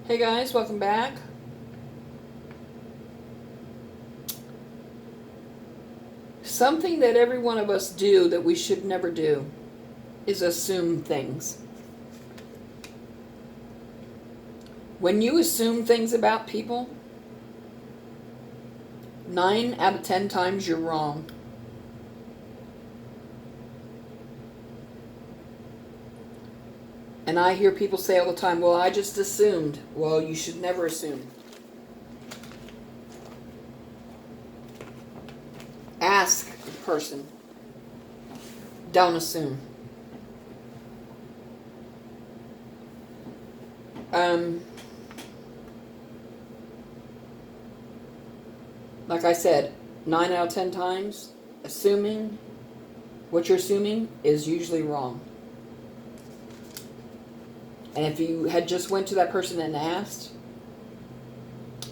Hey guys, welcome back. Something that every one of us do that we should never do is assume things. When you assume things about people, 9 out of 10 times you're wrong. And I hear people say all the time, well, I just assumed. Well, you should never assume. Ask the person. Don't assume. Like I said, 9 out of 10 times, assuming what you're assuming is usually wrong. And if you had just went to that person and asked,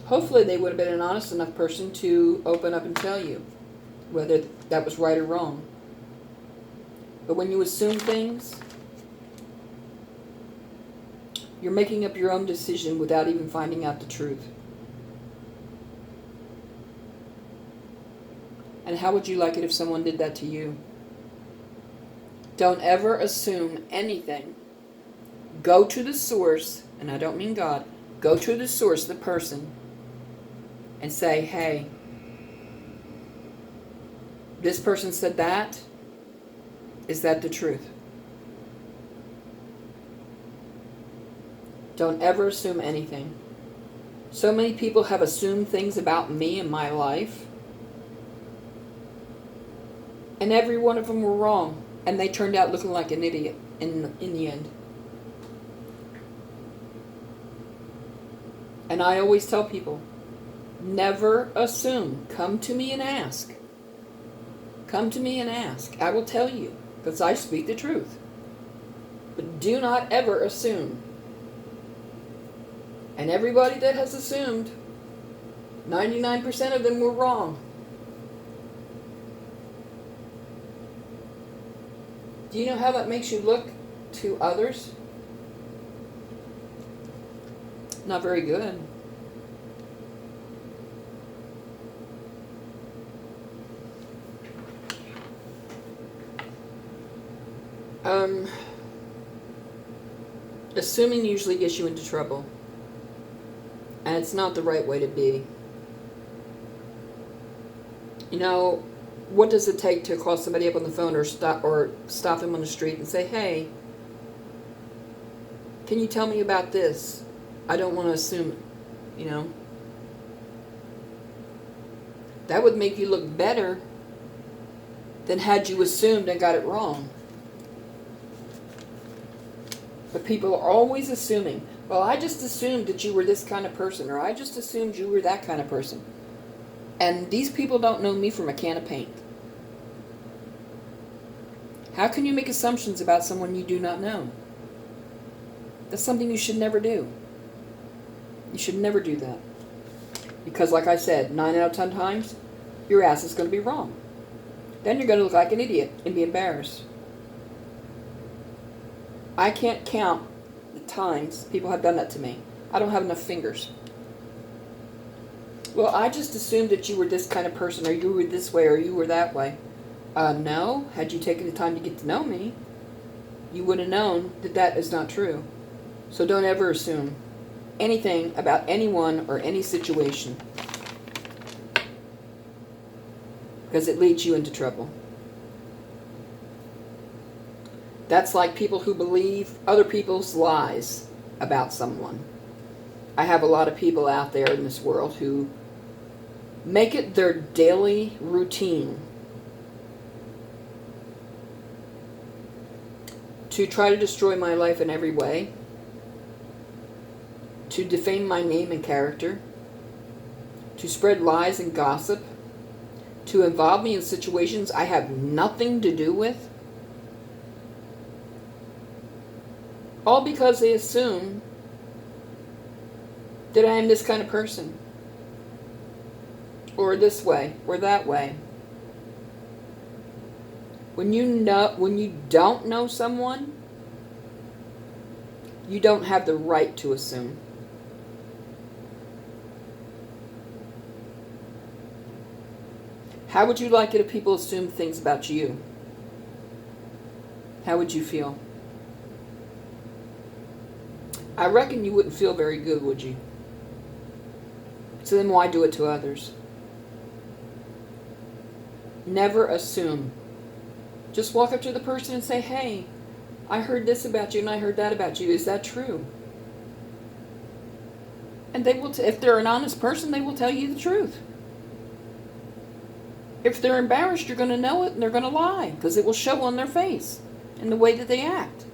hopefully they would have been an honest enough person to open up and tell you whether that was right or wrong. But when you assume things, you're making up your own decision without even finding out the truth. And how would you like it if someone did that to you? Don't ever assume anything. Go to the source, and I don't mean God, go to the source, the person, and say, hey, this person said that. Is that the truth? Don't ever assume anything. So many people have assumed things about me and my life, and every one of them were wrong, and they turned out looking like an idiot in the end. And I always tell people, never assume. Come to me and ask. Come to me and ask. I will tell you, because I speak the truth. But do not ever assume. And everybody that has assumed, 99% of them were wrong. Do you know how that makes you look to others? Not very good. Assuming usually gets you into trouble. And it's not the right way to be. You know, what does it take to call somebody up on the phone or stop them on the street and say, hey, can you tell me about this? I don't want to assume it, you know. That would make you look better than had you assumed and got it wrong. But people are always assuming, well, I just assumed that you were this kind of person, or I just assumed you were that kind of person. And these people don't know me from a can of paint. How can you make assumptions about someone you do not know? That's something you should never do. You should never do that. Because like I said, 9 out of 10 times, your ass is going to be wrong. Then you're going to look like an idiot and be embarrassed. I can't count the times people have done that to me. I don't have enough fingers. Well, I just assumed that you were this kind of person, or you were this way, or you were that way. No. Had you taken the time to get to know me, you would have known that that is not true. So don't ever assume anything about anyone or any situation, because it leads you into trouble. That's like people who believe other people's lies about someone. I have a lot of people out there in this world who make it their daily routine to try to destroy my life in every way, to defame my name and character, to spread lies and gossip, to involve me in situations I have nothing to do with, all because they assume that I am this kind of person, or this way, or that way. When you don't know someone, you don't have the right to assume. How would you like it if people assumed things about you? How would you feel? I reckon you wouldn't feel very good, would you? So then why do it to others? Never assume. Just walk up to the person and say, hey, I heard this about you and I heard that about you. Is that true? And they will, if they're an honest person, they will tell you the truth. If they're embarrassed, you're going to know it and they're going to lie because it will show on their face and the way that they act.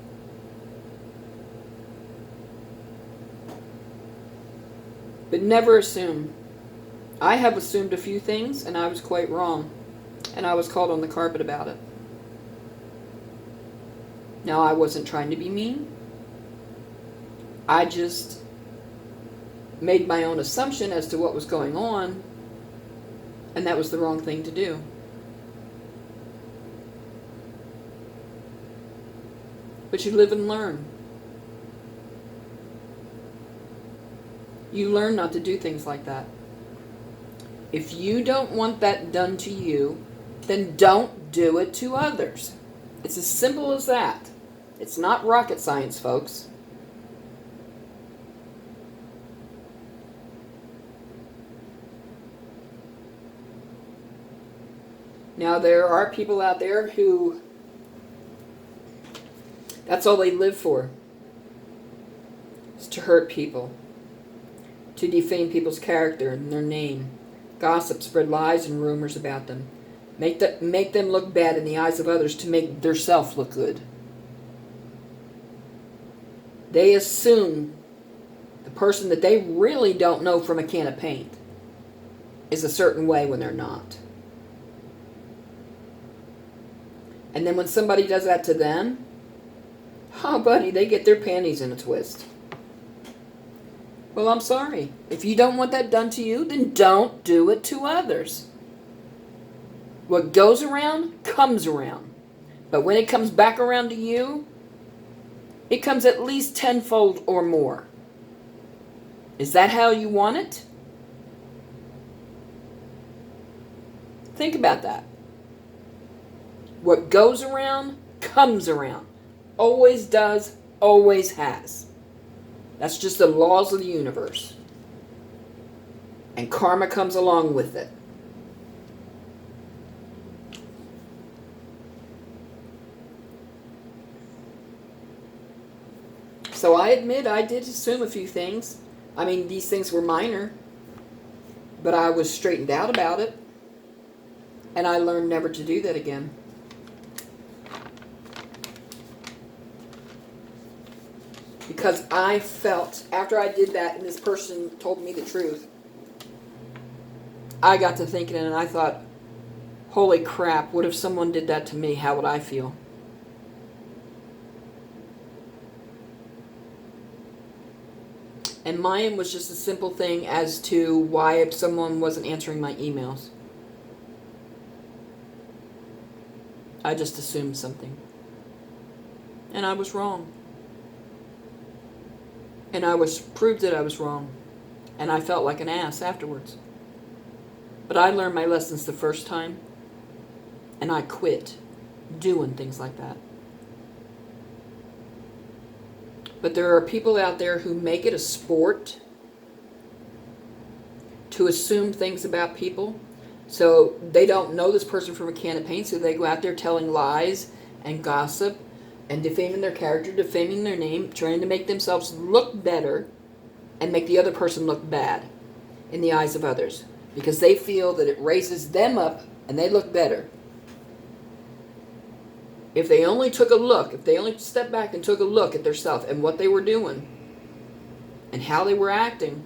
But never assume. I have assumed a few things and I was quite wrong. And I was called on the carpet about it. Now, I wasn't trying to be mean. I just made my own assumption as to what was going on. And that was the wrong thing to do. But you live and learn. You learn not to do things like that. If you don't want that done to you, then don't do it to others. It's as simple as that. It's not rocket science, folks. Now, there are people out there who that's all they live for, is to hurt people, to defame people's character and their name, gossip, spread lies and rumors about them, make them look bad in the eyes of others to make theirself look good. They assume the person that they really don't know from a can of paint is a certain way when they're not. And then when somebody does that to them, oh, buddy, they get their panties in a twist. Well, I'm sorry. If you don't want that done to you, then don't do it to others. What goes around, comes around. But when it comes back around to you, it comes at least tenfold or more. Is that how you want it? Think about that. What goes around, comes around. Always does, always has. That's just the laws of the universe. And karma comes along with it. So I admit I did assume a few things. I mean, these things were minor. But I was straightened out about it. And I learned never to do that again. Because I felt, after I did that and this person told me the truth, I got to thinking and I thought, holy crap, what if someone did that to me? How would I feel? And mine was just a simple thing as to why if someone wasn't answering my emails. I just assumed something. And I was wrong. And I was proved that I was wrong. And I felt like an ass afterwards. But I learned my lessons the first time. And I quit doing things like that. But there are people out there who make it a sport to assume things about people. So they don't know this person from a can of paint, so they go out there telling lies and gossip and defaming their character, defaming their name, trying to make themselves look better and make the other person look bad in the eyes of others because they feel that it raises them up and they look better. If they only took a look, if they only stepped back and took a look at themselves and what they were doing and how they were acting,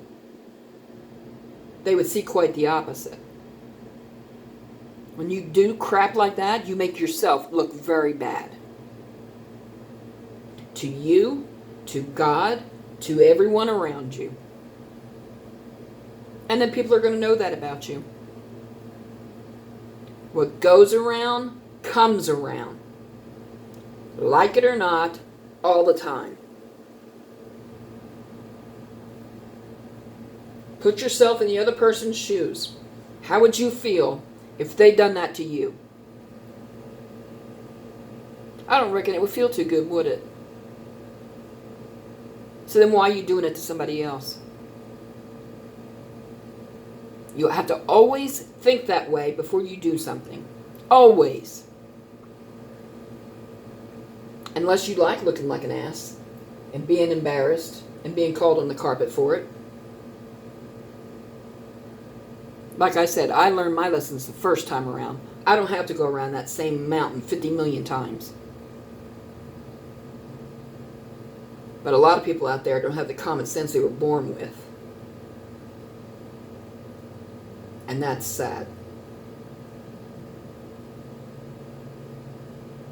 they would see quite the opposite. When you do crap like that, you make yourself look very bad. To you, to God, to everyone around you. And then people are going to know that about you. What goes around, comes around. Like it or not, all the time. Put yourself in the other person's shoes. How would you feel if they'd done that to you? I don't reckon it would feel too good, would it? So then why are you doing it to somebody else? You have to always think that way before you do something. Always. Unless you like looking like an ass and being embarrassed and being called on the carpet for it. Like I said, I learned my lessons the first time around. I don't have to go around that same mountain 50 million times. But a lot of people out there don't have the common sense they were born with. And that's sad.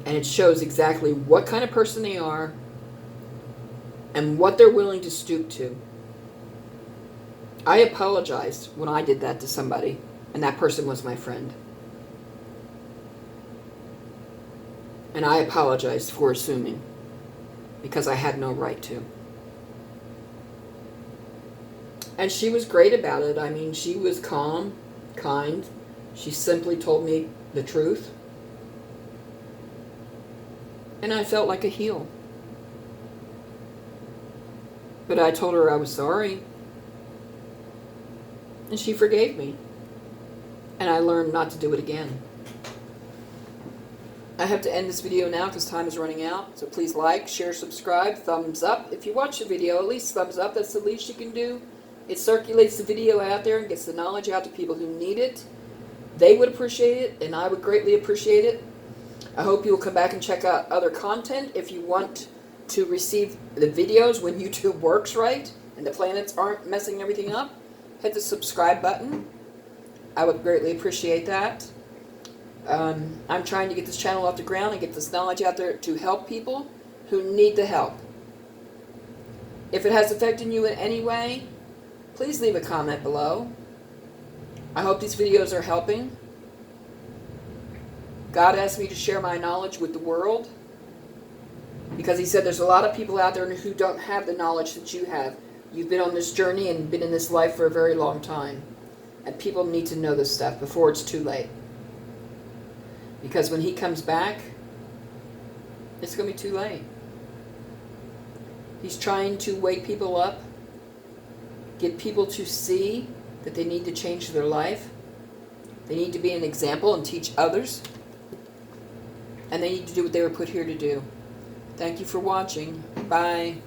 And it shows exactly what kind of person they are and what they're willing to stoop to. I apologized when I did that to somebody, and that person was my friend. And I apologized for assuming, because I had no right to. And she was great about it. I mean, she was calm, kind. She simply told me the truth. And I felt like a heel. But I told her I was sorry. And she forgave me. And I learned not to do it again. I have to end this video now because time is running out. So please like, share, subscribe, thumbs up. If you watch the video, at least thumbs up. That's the least you can do. It circulates the video out there and gets the knowledge out to people who need it. They would appreciate it, and I would greatly appreciate it. I hope you will come back and check out other content if you want to receive the videos when YouTube works right and the planets aren't messing everything up. Hit the subscribe button. I would greatly appreciate that. I'm trying to get this channel off the ground and get this knowledge out there to help people who need the help. If it has affected you in any way, please leave a comment below. I hope these videos are helping. God asked me to share my knowledge with the world because He said there's a lot of people out there who don't have the knowledge that you have. You've been on this journey and been in this life for a very long time. And people need to know this stuff before it's too late. Because when He comes back, it's going to be too late. He's trying to wake people up, get people to see that they need to change their life. They need to be an example and teach others. And they need to do what they were put here to do. Thank you for watching. Bye.